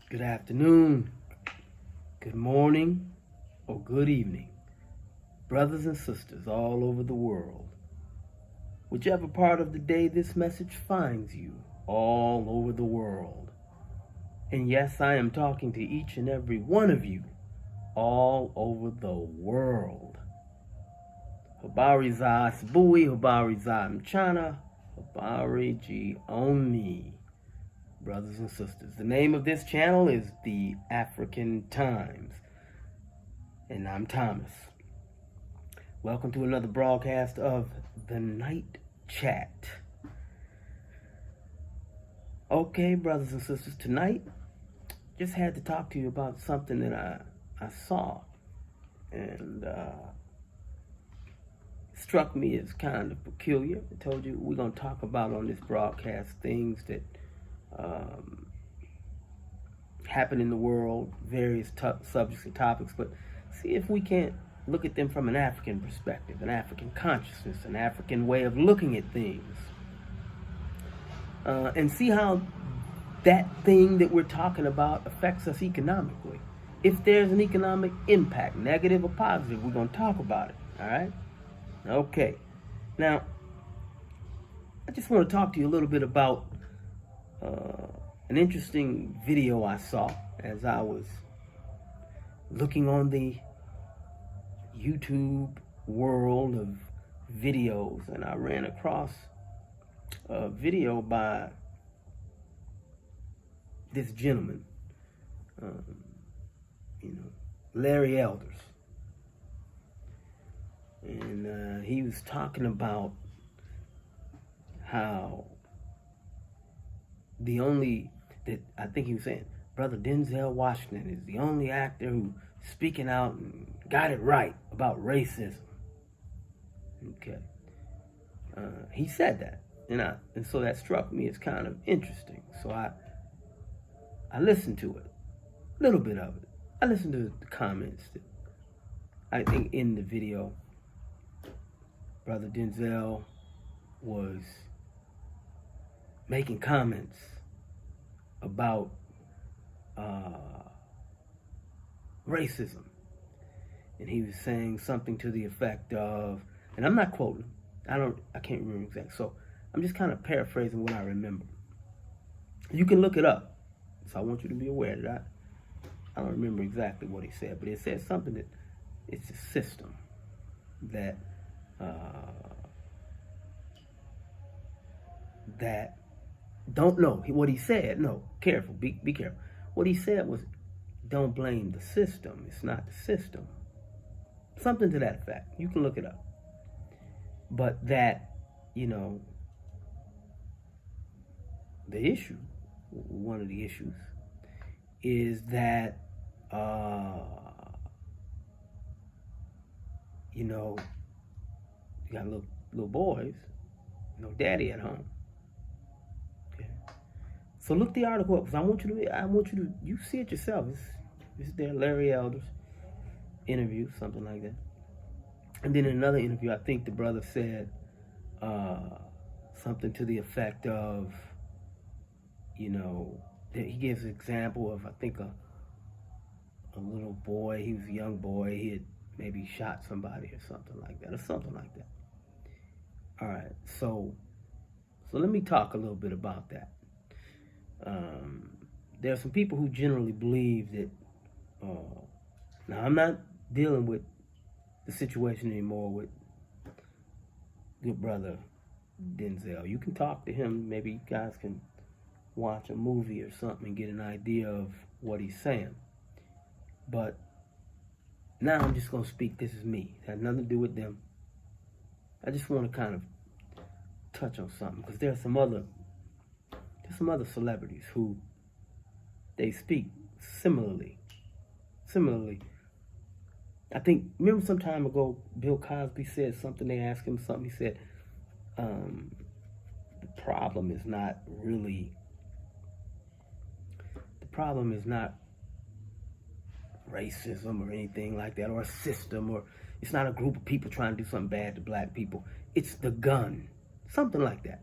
Good afternoon, good morning, or good evening, brothers and sisters all over the world. Whichever part of the day this message finds you, all over the world. And yes, I am talking to each and every one of you, all over the world. Habari za asubuhi, habari za mchana, habari jioni. Brothers and sisters, the name of this channel is The African Times, and I'm Thomas. Welcome to another broadcast of The Night Chat. Okay, brothers and sisters, tonight, just had to talk to you about something that I saw, and struck me as kind of peculiar. I told you we're going to talk about on this broadcast things that happen in the world, various subjects and topics, but see if we can't look at them from an African perspective, an African consciousness, an African way of looking at things, and see how that thing that we're talking about affects us economically. If there's an economic impact, negative or positive, we're going to talk about it, all right? Okay. Now, I just want to talk to you a little bit about an interesting video I saw as I was looking on the YouTube world of videos, and I ran across a video by this gentleman, Larry Elders, and he was talking about how I think he was saying, Brother Denzel Washington is the only actor who speaking out and got it right about racism. Okay. He said that, and so that struck me as kind of interesting. So I listened to it, a little bit of it. I listened to the comments that I think in the video, Brother Denzel was making comments about racism, and he was saying something to the effect of, and I'm not quoting, I can't remember exactly, so I'm just kind of paraphrasing what I remember. You can look it up, so I want you to be aware that I don't remember exactly what he said, but it said something that it's a system that don't know what he said. No, careful, be careful. What he said was, don't blame the system. It's not the system. Something to that effect. You can look it up. But that, the issue, one of the issues, is that, you got little boys, no daddy at home. So look the article up, because I want you to you see it yourself. It's there, Larry Elders interview, something like that. And then in another interview, I think the brother said something to the effect of, that he gives an example of, I think, a little boy. He was a young boy. He had maybe shot somebody or something like that. All right, so let me talk a little bit about that. There are some people who generally believe that, now I'm not dealing with the situation anymore with good brother Denzel. You can talk to him, maybe you guys can watch a movie or something and get an idea of what he's saying. But now I'm just going to speak, this is me. It has nothing to do with them. I just want to kind of touch on something, because there's some other celebrities who they speak similarly. I think, remember some time ago, Bill Cosby said something, they asked him something, he said, the problem is not racism or anything like that, or a system, or it's not a group of people trying to do something bad to black people. It's the gun, something like that.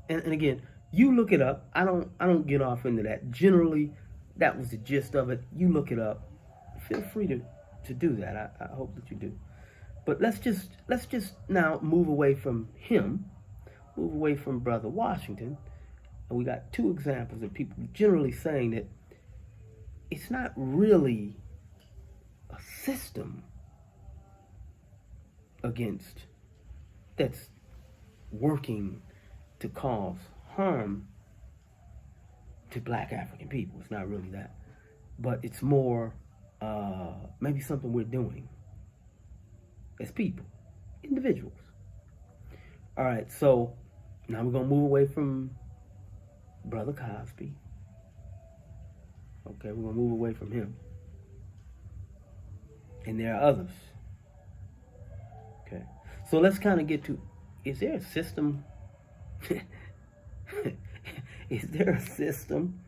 And again, you look it up. I don't get off into that. Generally, that was the gist of it. You look it up. Feel free to do that. I hope that you do. But let's just now move away from him, move away from Brother Washington. And we got two examples of people generally saying that it's not really a system against that's working to cause harm to black African people. It's not really that. But it's more maybe something we're doing as people, individuals. All right, so now we're going to move away from Brother Cosby. Okay, we're going to move away from him. And there are others. Okay, so let's kind of get to, is there a system? Is there a system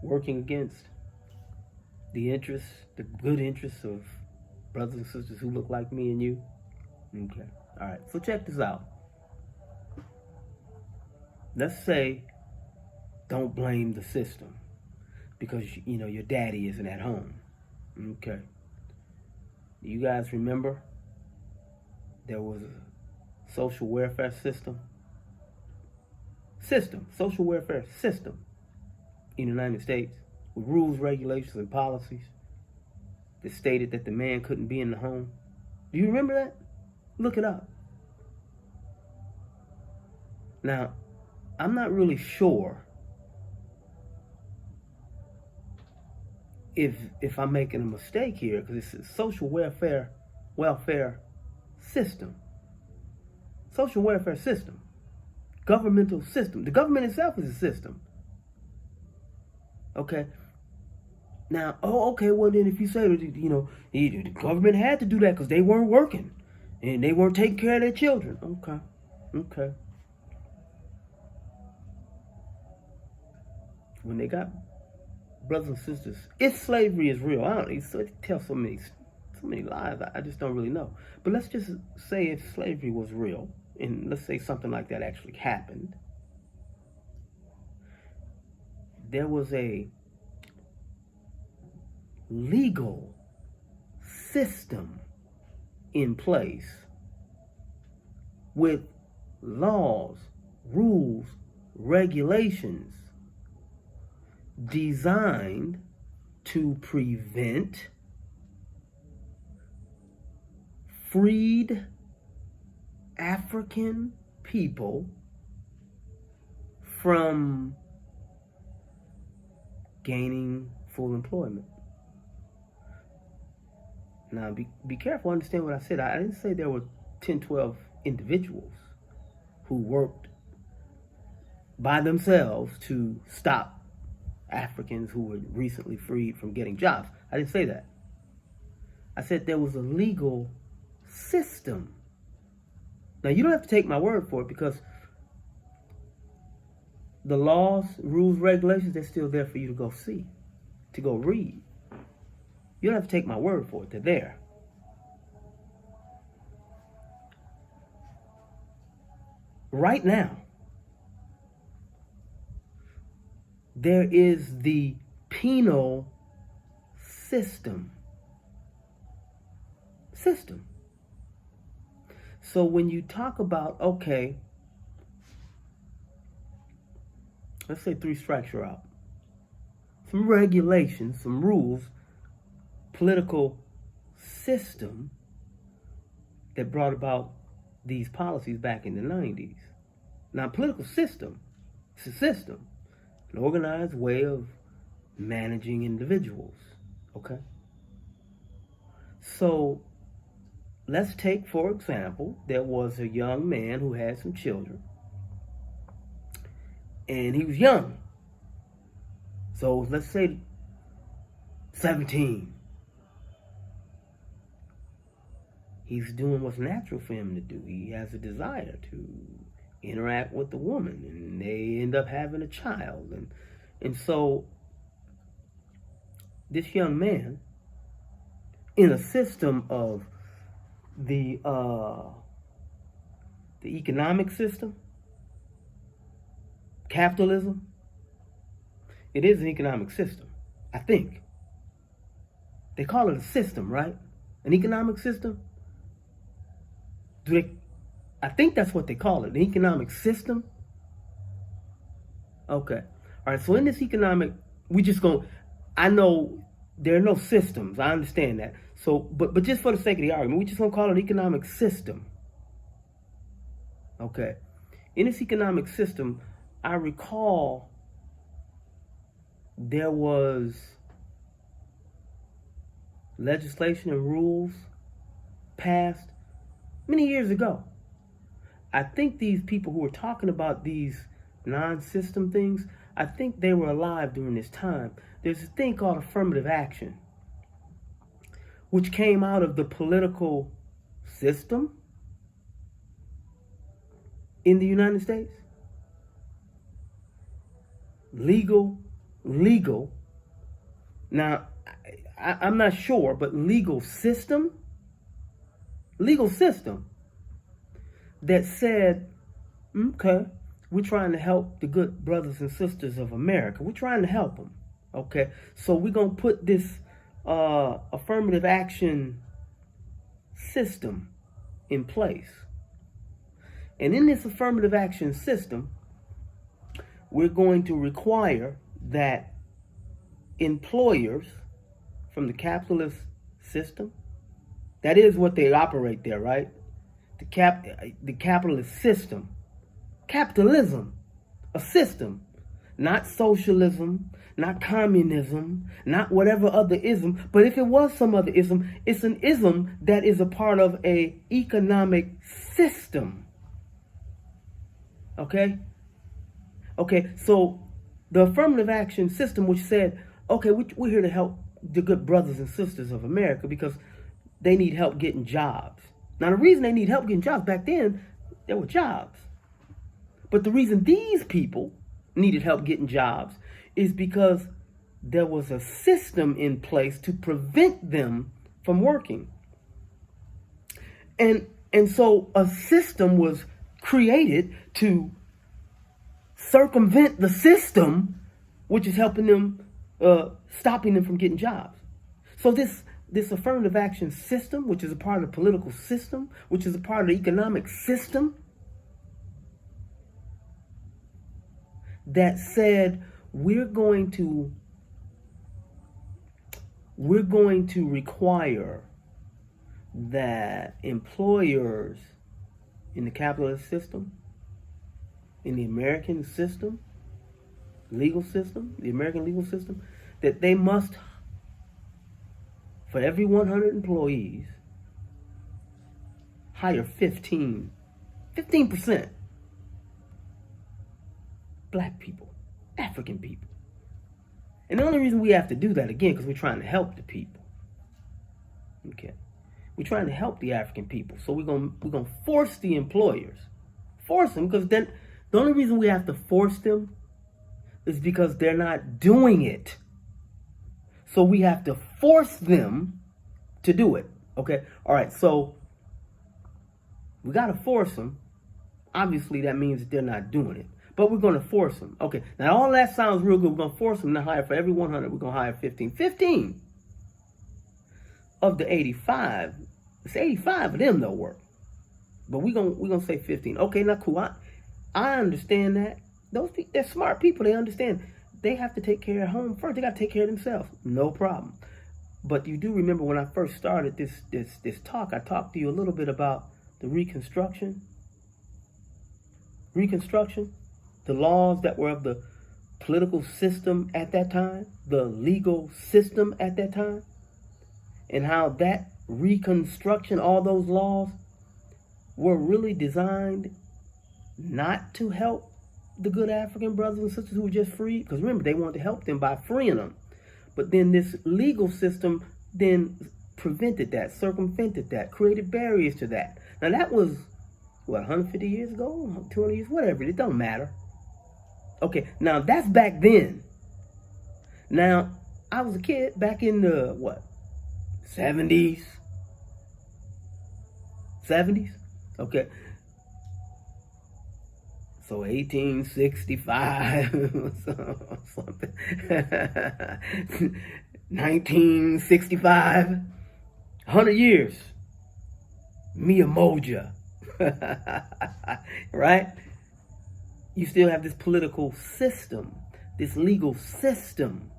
working against the interests, the good interests of brothers and sisters who look like me and you? Okay, all right, so check this out. Let's say, don't blame the system because, you know, your daddy isn't at home. Okay. You guys remember there was a social welfare system, social welfare system in the United States with rules, regulations, and policies that stated that the man couldn't be in the home. Do you remember that? Look it up. Now, I'm not really sure if I'm making a mistake here, because it's a social welfare system. Social welfare system. Governmental system. The government itself is a system. Okay. Now, okay, well then if you say that, you know, the government had to do that because they weren't working and they weren't taking care of their children. Okay. When they got brothers and sisters, if slavery is real, I don't know, it tells so many lies, I just don't really know. But let's just say if slavery was real, and let's say something like that actually happened, there was a legal system in place with laws, rules, regulations designed to prevent freed African people from gaining full employment. Now, be careful, understand what I said. I didn't say there were 10, 12 individuals who worked by themselves to stop Africans who were recently freed from getting jobs. I didn't say that. I said there was a legal system. Now, you don't have to take my word for it because the laws, rules, regulations, they're still there for you to go see, to go read. You don't have to take my word for it. They're there. Right now, there is the penal system. So when you talk about, okay, let's say 3 strikes you're out. Some regulations, some rules, political system that brought about these policies back in the 90s. Now, political system, it's a system, an organized way of managing individuals, okay? So, let's take, for example, there was a young man who had some children, and he was young. So, let's say 17. He's doing what's natural for him to do. He has a desire to interact with the woman, and they end up having a child. And so this young man, in a system of the economic system, capitalism, it is an economic system. I think. They call it a system, right? An economic system? I think that's what they call it, an economic system. Okay. All right, so in this economic, I know there are no systems. I understand that. So, but just for the sake of the argument, we just gonna call it an economic system. Okay. In this economic system, I recall there was legislation and rules passed many years ago. I think these people who were talking about these non-system things, I think they were alive during this time. There's a thing called affirmative action, which came out of the political system in the United States. Legal. Now, I'm not sure, but legal system that said, okay, we're trying to help the good brothers and sisters of America. We're trying to help them. Okay, so we're going to put this affirmative action system in place. And in this affirmative action system, we're going to require that employers from the capitalist system, that is what they operate there, right? The capitalist system. Capitalism, a system, not socialism, not communism, not whatever other ism. But if it was some other ism, it's an ism that is a part of an economic system. Okay? Okay, so the affirmative action system, which said, okay, we're here to help the good brothers and sisters of America because they need help getting jobs. Now, the reason they need help getting jobs back then, there were jobs. But the reason these people needed help getting jobs is because there was a system in place to prevent them from working. And so a system was created to circumvent the system, which is helping them, stopping them from getting jobs. So this affirmative action system, which is a part of the political system, which is a part of the economic system, that said we're going to require that employers in the capitalist system, in the American system, legal system, the American legal system, that they must, for every 100 employees, hire 15% black people, African people. And the only reason we have to do that, again, because we're trying to help the people. Okay. We're trying to help the African people. So we're gonna force the employers. Force them, because then the only reason we have to force them is because they're not doing it. So we have to force them to do it. Okay? All right, so we got to force them. Obviously, that means that they're not doing it. But we're going to force them. Okay, now all that sounds real good. We're going to force them to hire for every 100. We're going to hire 15. 15 of the 85. It's 85 of them that'll work. But we're gonna say 15. Okay, now cool. I understand that. Those people, they're smart people. They understand. They have to take care of home first. They got to take care of themselves. No problem. But you do remember when I first started this talk, I talked to you a little bit about the Reconstruction. The laws that were of the political system at that time, the legal system at that time, and how that Reconstruction, all those laws, were really designed not to help the good African brothers and sisters who were just freed. Because remember, they wanted to help them by freeing them. But then this legal system then prevented that, circumvented that, created barriers to that. Now that was, what, 150 years ago? 200 years? Whatever, it don't matter. Okay, now that's back then. Now, I was a kid back in the, what, 70s? 70s? Okay. So 1865 or something. 1965. 100 years. Miyamoja. Right? You still have this political system, this legal system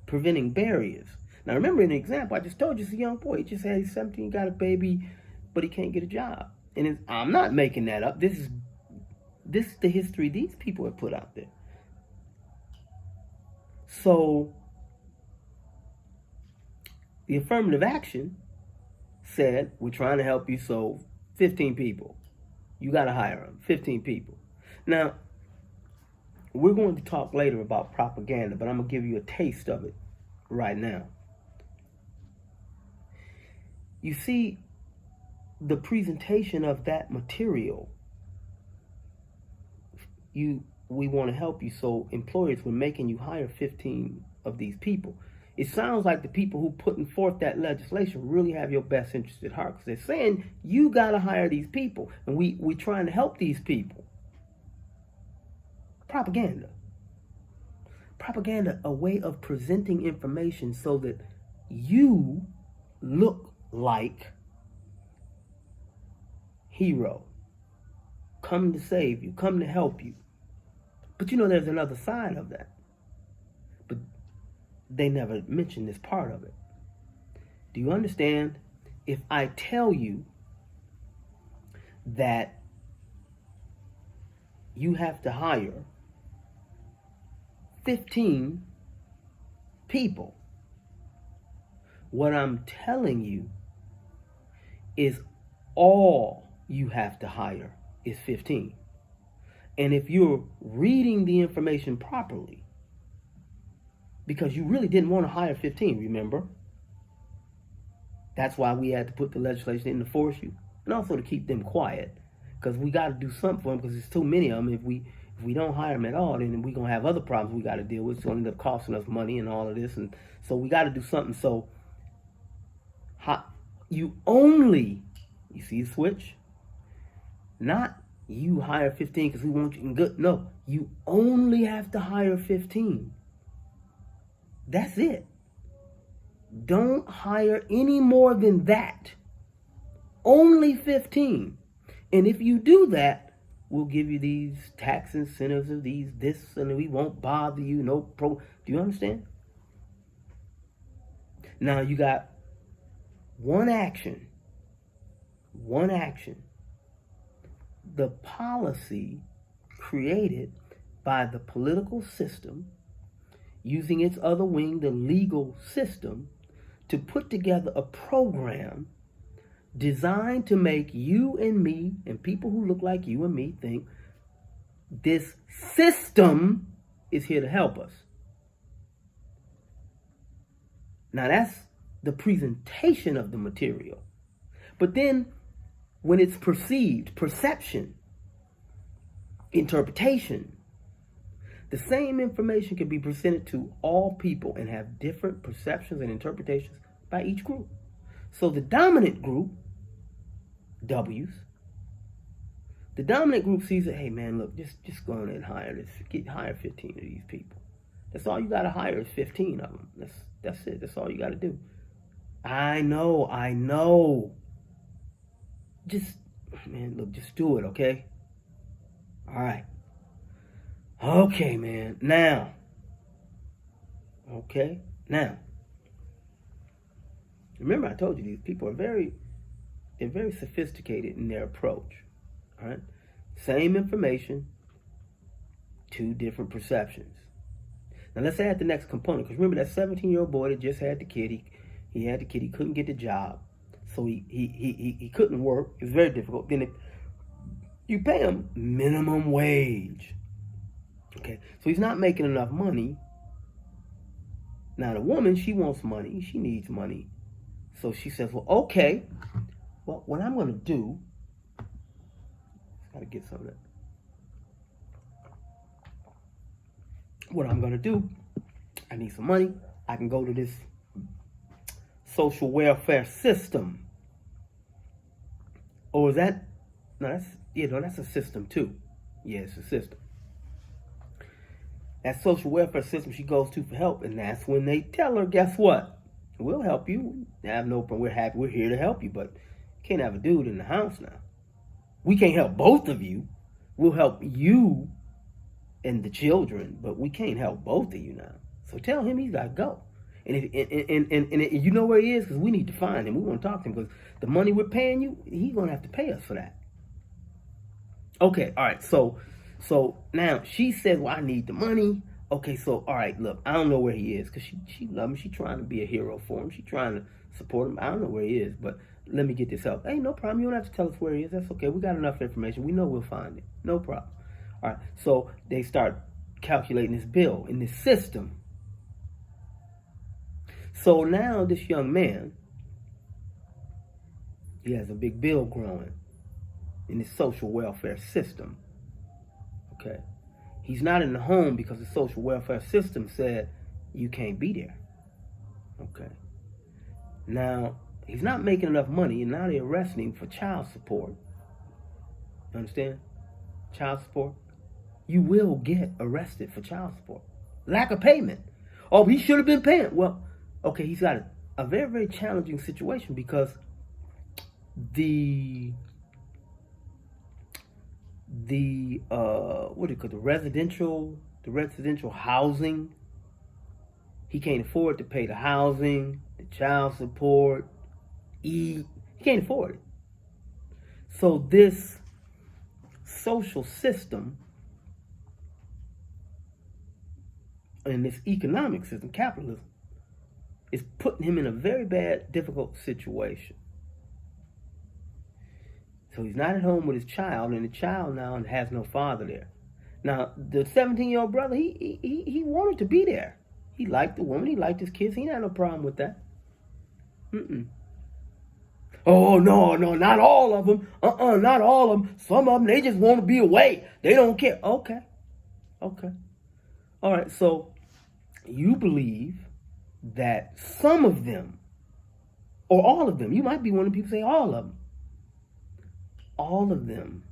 preventing barriers. Now remember, in the example I just told you, it's a young boy. He just had, he's 17, got a baby, but he can't get a job. And I'm not making that up. This is the history these people have put out there. So the affirmative action said, we're trying to help you, so 15 people. You got to hire them, 15 people. Now, we're going to talk later about propaganda, but I'm going to give you a taste of it right now. You see, the presentation of that material, we want to help you, so employers, we're making you hire 15 of these people. It sounds like the people who putting forth that legislation really have your best interest at heart, because they're saying you got to hire these people, and we're trying to help these people. Propaganda. Propaganda, a way of presenting information so that you look like hero. Come to save you, come to help you. But you know there's another side of that. But they never mention this part of it. Do you understand? If I tell you that you have to hire 15 people, what I'm telling you is all you have to hire is 15. And if you're reading the information properly, because you really didn't want to hire 15, remember? That's why we had to put the legislation in to force you, and also to keep them quiet, because we got to do something for them, because there's too many of them. If we don't hire them at all, then we're going to have other problems we got to deal with. It's going to end up costing us money and all of this, and so we got to do something. So you see the switch? Not you hire 15 because we want you in good. No, you only have to hire 15. That's it. Don't hire any more than that. Only 15. And if you do that, we'll give you these tax incentives of this, and we won't bother you. Do you understand? Now you got one action. The policy created by the political system, using its other wing, the legal system, to put together a program designed to make you and me and people who look like you and me think this system is here to help us. Now that's the presentation of the material. But then when it's perceived, perception, interpretation, the same information can be presented to all people and have different perceptions and interpretations by each group. So the dominant group, W's, the dominant group sees it, hey man, look, just go on and hire 15 of these people. That's all you got to hire is 15 of them. That's it. That's all you got to do. I know. Just do it, okay? All right. Okay, man. Now. Remember I told you these people are very sophisticated in their approach. All right? Same information, two different perceptions. Now let's add the next component, because remember that 17-year-old boy that just had the kid, he had the kid, he couldn't get the job. So he couldn't work. It was very difficult. Then if you pay him minimum wage. Okay, so he's not making enough money. Now the woman, she wants money. She needs money. So she says, well, okay. Well, what I'm going to do, got to get some of that. What I'm going to do, I need some money. I can go to this social welfare system. Or is that, no, Yeah, no, that's a system too. Yeah, it's a system. That social welfare system she goes to for help, and that's when they tell her, guess what? We'll help you. Have no problem. We're happy. We're here to help you, but you can't have a dude in the house now. We can't help both of you. We'll help you and the children, but we can't help both of you now. So tell him he's got to go. And you know where he is, because we need to find him. We want to talk to him, because the money we're paying you, he's going to have to pay us for that. Okay, all right. So now she says, well, I need the money. Okay, so all right, look, I don't know where he is, because she loves him. She's trying to be a hero for him. She's trying to support him. I don't know where he is, but let me get this help. Hey, no problem. You don't have to tell us where he is. That's okay. We got enough information. We know we'll find it. No problem. All right. So they start calculating this bill in this system. So now this young man, he has a big bill growing in this social welfare system. Okay. He's not in the home because the social welfare system said you can't be there. Okay. Now, he's not making enough money, and now they're arresting him for child support. You understand? Child support. You will get arrested for child support. Lack of payment. Oh, he should have been paying. Well, okay, he's got a very, very challenging situation, because the what do you call the residential housing, he can't afford to pay the housing, the child support, he can't afford it. So this social system and this economic system, capitalism, is putting him in a very bad, difficult situation. So he's not at home with his child, and the child now has no father there. Now, the 17-year-old brother, he wanted to be there. He liked the woman, he liked his kids, he had no problem with that. Oh, no, not all of them. Not all of them. Some of them, they just want to be away. They don't care. Okay. All right, so you believe that some of them, or all of them, you might be one of the people say all of them. All of them,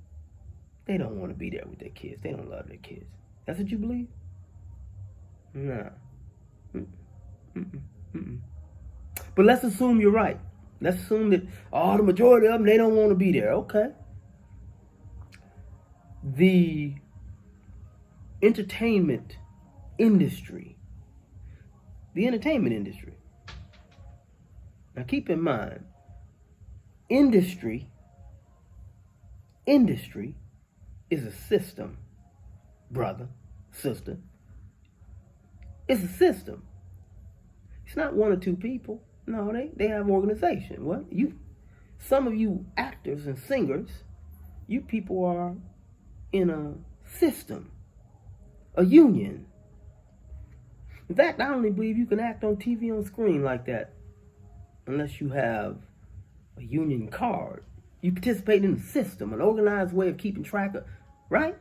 they don't want to be there with their kids. They don't love their kids. That's what you believe? Nah. But let's assume you're right. Let's assume that the majority of them, they don't want to be there. Okay. The entertainment industry. Now keep in mind, industry is a system, brother, sister. It's a system. It's not one or two people. No, they have an organization. What? Some of you actors and singers, you people are in a system, a union. In fact, I only believe you can act on TV on screen like that unless you have a union card. You participate in the system, an organized way of keeping track of, right?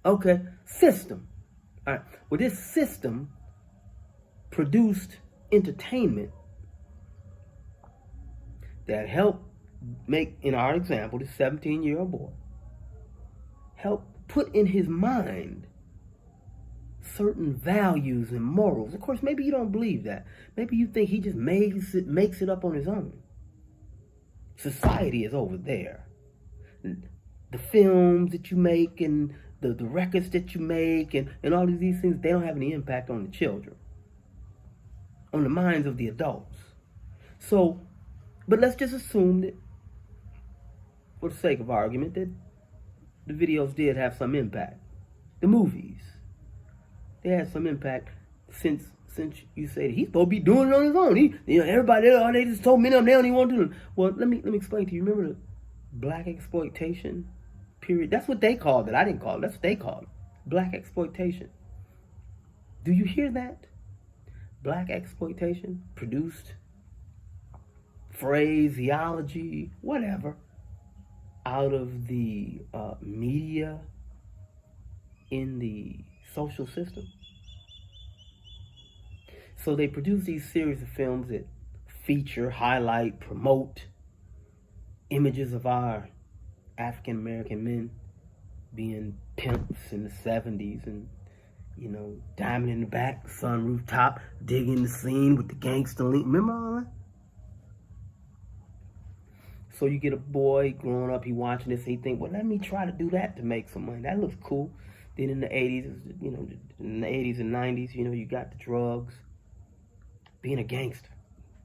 Okay, system. All right. Well, this system produced entertainment that helped make, in our example, this 17-year-old boy, help put in his mind certain values and morals. Of course, maybe you don't believe that. Maybe you think he just makes it up on his own. Society is over there. The films that you make and the records that you make and all of these things, they don't have any impact on the children, on the minds of the adults. So, but let's just assume that, for the sake of argument, that the videos did have some impact. The movies, they had some impact since you say that he's supposed to be doing it on his own. Everybody, they just told many of them they don't even want to do it. Well, let me explain to you. Remember the black exploitation period? That's what they called it. I didn't call it. That's what they called it. Black exploitation. Do you hear that? Black exploitation produced phraseology, whatever, out of the media in the social system. So they produce these series of films that feature, highlight, promote images of our African American men being pimps in the 70s and, diamond in the back, sunroof top, digging the scene with the gangster link. Remember all that? So you get a boy growing up, he watching this, he think, well, let me try to do that to make some money. That looks cool. Then in the 80s, in the 80s and 90s, you got the drugs. Being a gangster.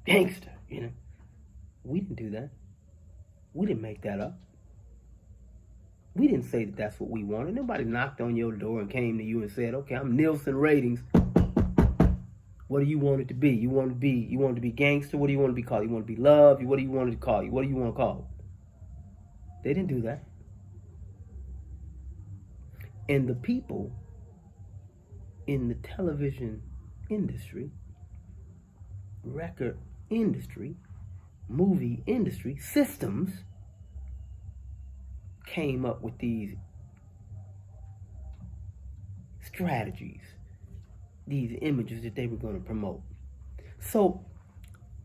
We didn't do that. We didn't make that up. We didn't say that that's what we wanted. Nobody knocked on your door and came to you and said, okay, I'm Nielsen Ratings. What do you want it to be? You want to be gangster? What do you want to be called? You want to be loved? What do you want to call you? What do you want to call it? They didn't do that. And the people in the television industry, record industry, movie industry systems came up with these strategies, these images that they were going to promote. So,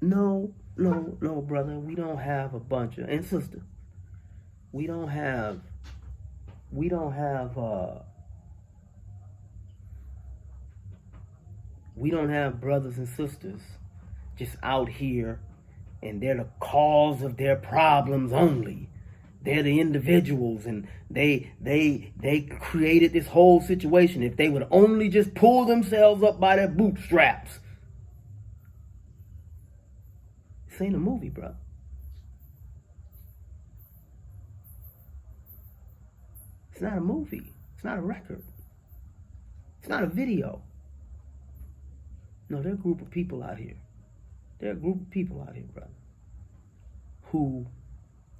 no, brother, we don't have a bunch of, and sister, we don't have brothers and sisters just out here and they're the cause of their problems only. They're the individuals and they created this whole situation. If they would only just pull themselves up by their bootstraps. This ain't a movie, bro. It's not a movie. It's not a record. It's not a video. No, there are a group of people out here. Brother, who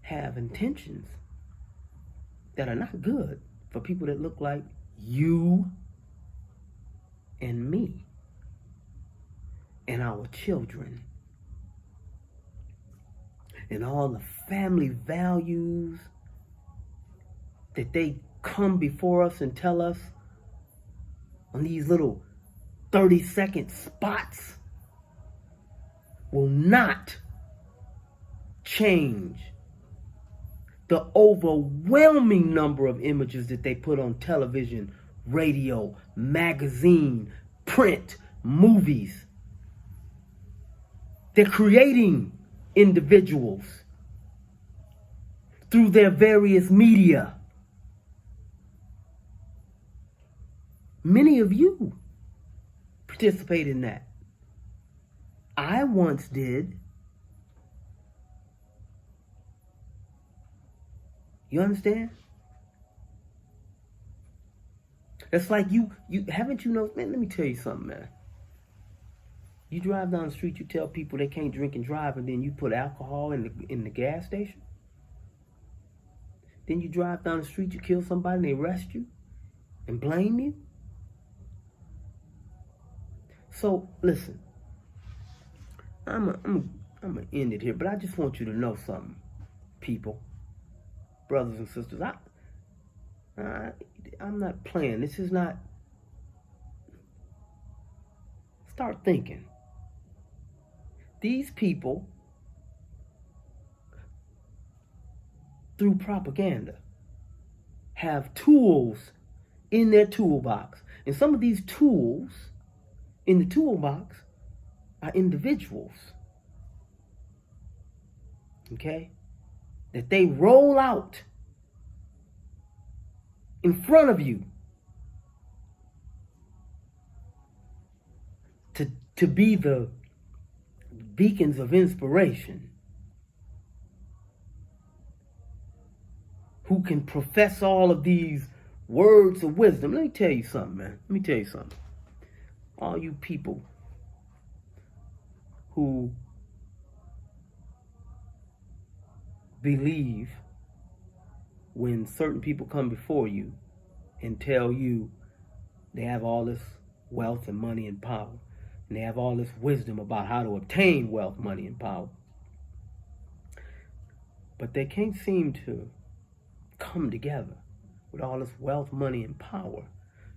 have intentions that are not good for people that look like you and me and our children and all the family values that they come before us and tell us on these little 30-second spots will not change the overwhelming number of images that they put on television, radio, magazine, print, movies. They're creating individuals through their various media. Many of you participate in that. I once did. You understand? It's like you haven't you noticed, man, let me tell you something, man. You drive down the street, you tell people they can't drink and drive, and then you put alcohol in the gas station. Then you drive down the street, you kill somebody, and they arrest you and blame you. So listen, I'm gonna end it here, but I just want you to know something, people, brothers and sisters. I'm not playing. This is not. Start thinking. These people, through propaganda, have tools in their toolbox, and some of these tools in the toolbox are individuals, okay, that they roll out in front of you to be the beacons of inspiration, who can profess all of these words of wisdom. Let me tell you something, man. Let me tell you something. All you people who believe when certain people come before you and tell you they have all this wealth and money and power, and they have all this wisdom about how to obtain wealth, money, and power, but they can't seem to come together with all this wealth, money, and power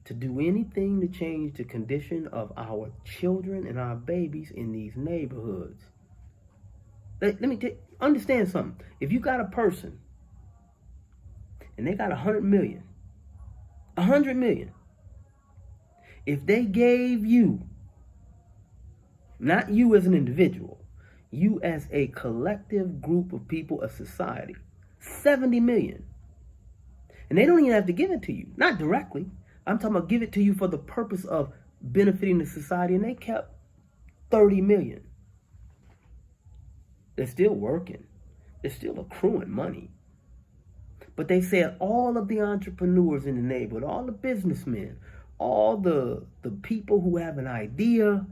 to do anything to change the condition of our children and our babies in these neighborhoods. Let me understand something. If you got a person and they got 100 million. 100 million. If they gave you, not you as an individual, you as a collective group of people, a society, 70 million. And they don't even have to give it to you. Not directly. I'm talking about give it to you for the purpose of benefiting the society, and they kept 30 million. They're still working. They're still accruing money. But they said all of the entrepreneurs in the neighborhood, all the businessmen, all the people who have an idea,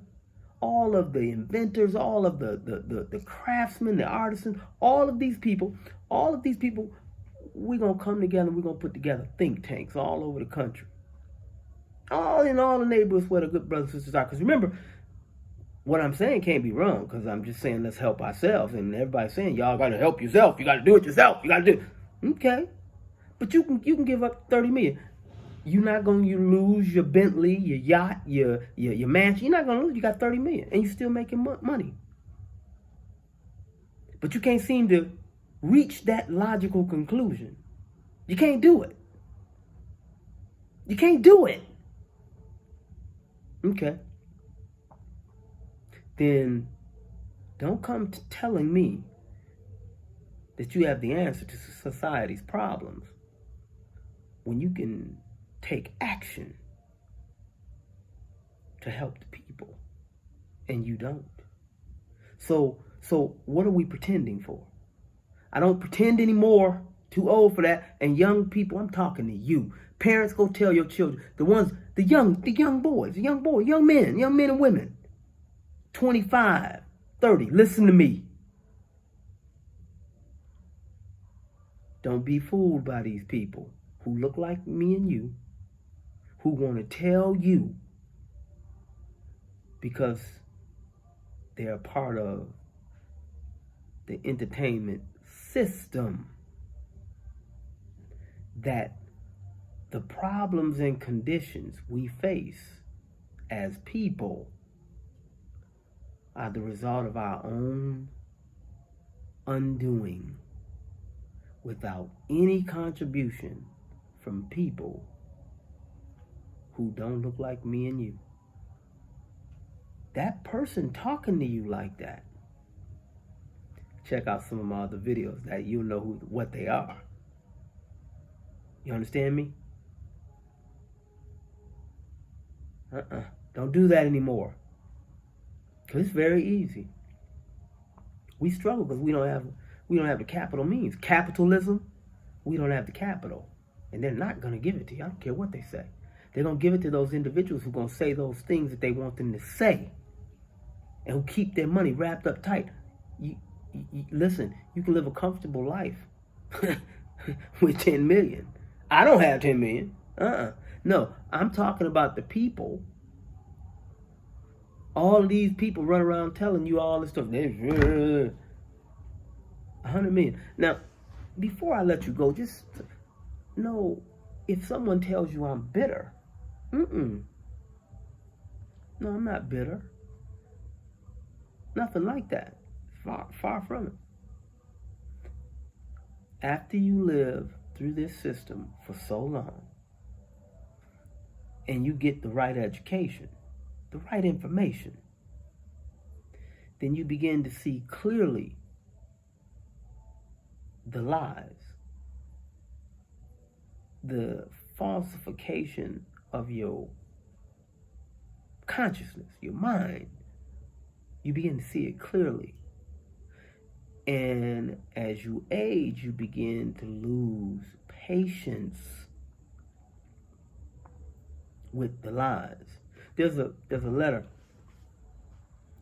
all of the inventors, all of the craftsmen, the artisans, all of these people, we're going to come together and we're going to put together think tanks all over the country. All in all the neighborhoods where the good brothers and sisters are. Because remember, what I'm saying can't be wrong, because I'm just saying let's help ourselves. And everybody's saying y'all got to help yourself. You got to do it yourself. You got to do it. Okay. But you can give up 30 million. You're not going to lose your Bentley, your yacht, your mansion. You're not going to lose. You got 30 million and you're still making money. But you can't seem to reach that logical conclusion. You can't do it. You can't do it. Okay. Then don't come to telling me that you have the answer to society's problems when you can take action to help the people and you don't. So what are we pretending for? I don't pretend anymore. Too old for that. And young people, I'm talking to you. Parents, go tell your children, the young boys, young men and women, 25, 30, listen to me. Don't be fooled by these people who look like me and you, who want to tell you because they're a part of the entertainment system that the problems and conditions we face as people are the result of our own undoing without any contribution from people who don't look like me and you. That person talking to you like that, check out some of my other videos that you'll know what they are. You understand me? Don't do that anymore. Because it's very easy. We struggle because we don't have the capital means. Capitalism, we don't have the capital. And they're not going to give it to you. I don't care what they say. They're going to give it to those individuals who are going to say those things that they want them to say. And who keep their money wrapped up tight. Listen, you can live a comfortable life with 10 million. I don't have 10 million. No, I'm talking about the people. All of these people run around telling you all this stuff. 100 million. Now, before I let you go, just know if someone tells you I'm bitter. No, I'm not bitter. Nothing like that. Far from it. After you live through this system for so long, and you get the right education, the right information, then you begin to see clearly the lies, the falsification of your consciousness, your mind. You begin to see it clearly. And as you age, you begin to lose patience with the lies. There's a letter,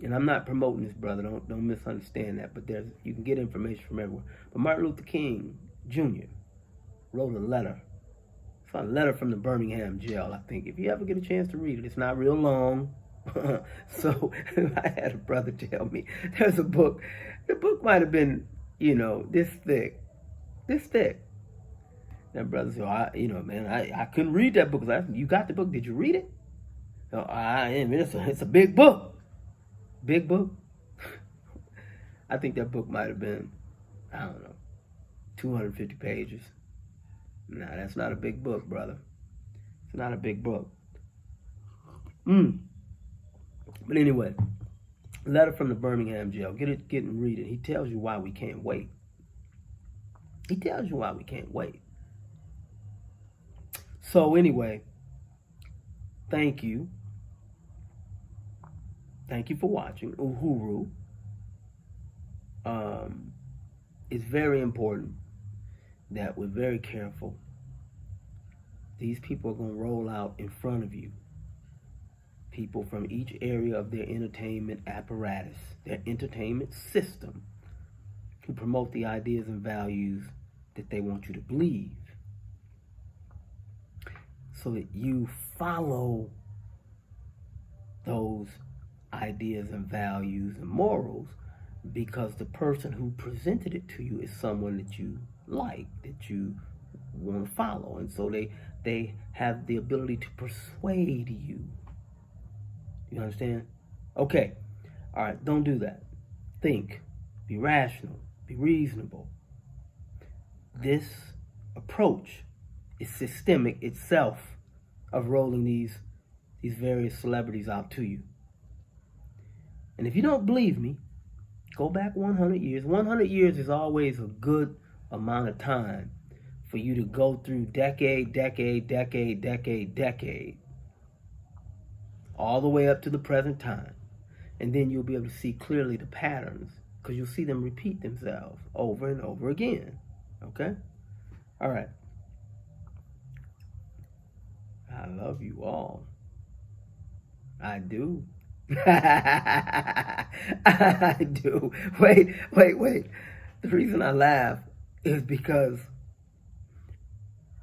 and I'm not promoting this, brother. Don't misunderstand that. But you can get information from everywhere. But Martin Luther King Jr. wrote a letter. It's a letter from the Birmingham jail, I think. If you ever get a chance to read it, it's not real long. So I had a brother tell me there's a book. The book might have been, this thick. That brother said, I couldn't read that book. I said, you got the book? Did you read it? No, it's a big book. Big book. I think that book might have been, 250 pages. Nah, that's not a big book, brother. It's not a big book. But anyway, letter from the Birmingham jail. Get and read it. He tells you why we can't wait. He tells you why we can't wait. So anyway, thank you. Thank you for watching. Uhuru. It's very important that we're very careful. These people are going to roll out in front of you. People from each area of their entertainment apparatus, their entertainment system, who promote the ideas and values that they want you to believe, so that you follow those ideas and values and morals, because the person who presented it to you is someone that you like, that you want to follow. And so they have the ability to persuade you. You understand? Okay. All right. Don't do that. Think. Be rational. Be reasonable. This approach is systemic itself, of rolling these various celebrities out to you. And if you don't believe me, go back 100 years. 100 years is always a good amount of time for you to go through decade, all the way up to the present time. And then you'll be able to see clearly the patterns, because you'll see them repeat themselves over and over again. Okay? All right. I love you all. I do. I do. Wait. The reason I laugh is because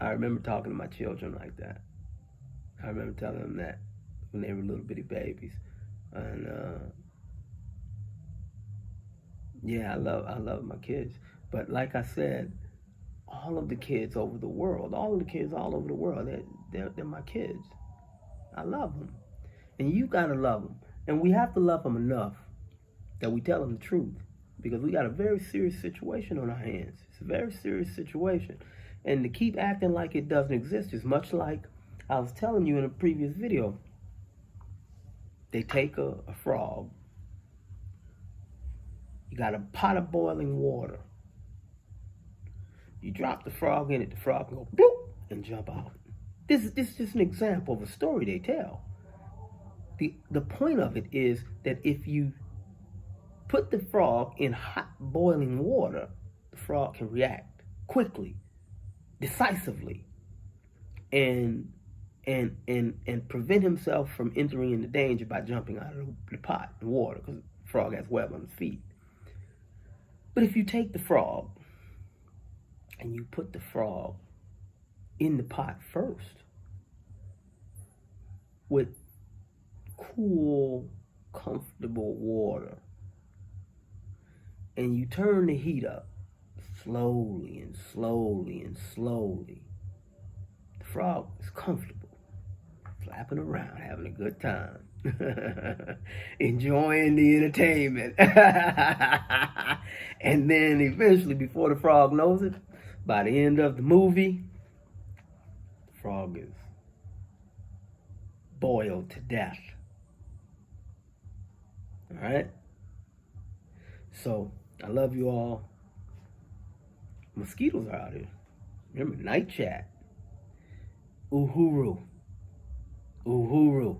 I remember talking to my children like that. I remember telling them that when they were little bitty babies. And yeah, I love my kids. But like I said, all of the kids over the world, they're my kids. I love them. And you gotta love them. And we have to love them enough that we tell them the truth. Because we got a very serious situation on our hands. It's a very serious situation. And to keep acting like it doesn't exist is much like I was telling you in a previous video. They take a frog. You got a pot of boiling water. You drop the frog in it, the frog can go bloop and jump out. This is just an example of a story they tell. The point of it is that if you put the frog in hot boiling water, the frog can react quickly, decisively, and prevent himself from entering into danger by jumping out of the pot and water, because the frog has web on his feet. But if you take the frog and you put the frog in the pot first with cool, comfortable water, and you turn the heat up slowly and slowly and slowly, the frog is comfortable, flapping around, having a good time, enjoying the entertainment. And then eventually, before the frog knows it, by the end of the movie, the frog is boiled to death. All right? So, I love you all. Mosquitoes are out here. Remember, night chat. Uhuru. Uhuru.